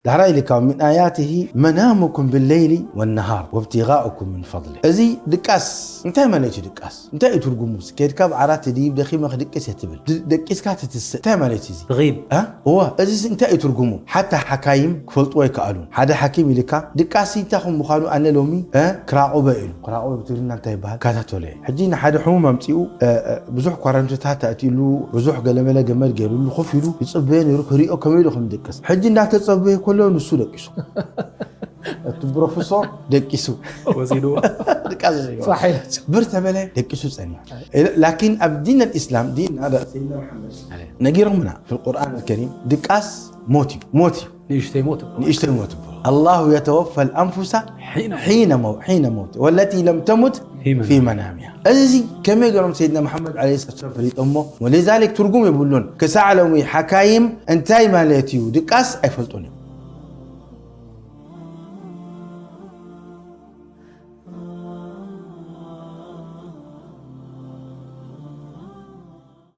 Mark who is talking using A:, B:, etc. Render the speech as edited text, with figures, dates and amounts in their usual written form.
A: دهراي لك من آياته منامكم بالليل والنهار وابتغاؤكم من فضله أزي دكاس انت ما ليش دكاس انت يترجموس كيد كاب عرات ديب دخي ما خدكس يتبل دكيس كاتتس انت ما ليش زي
B: غيب
A: هو أزي انت يترجمو حتى حكايم كفلطوا يكالون هذا حكيم لك دكاسي تاخم مخالو أنا لومي كراعو بيلو كراعو بتقولنا انت يبها كاتاتولي حجينا حدا حوم ممتيو بزح قرنجتها تأتيلو بزح قلملا جمال جيرو خفيلو يصبين يروح ريقه كميلو خم دكاس حجينا تصبي كله نسو دكيسو البروفيسور دكيسو
B: وزيدوا
A: صحيح برتبله دكيسو ثانية لكن دين الإسلام دين هذا سيدنا محمد نجي رغمنا في القرآن الكريم دكاس موتي
B: نيشتي موت
A: الله يتوفى الأنفس حين موت والتي لم تمت في منامها أزي كما يقولون سيدنا محمد عليه الصلاة والسلام فريد أمه ولذلك ترجم يقولون كساعة لومي حكايم انتاي مالتيو دكاس أيفلتوني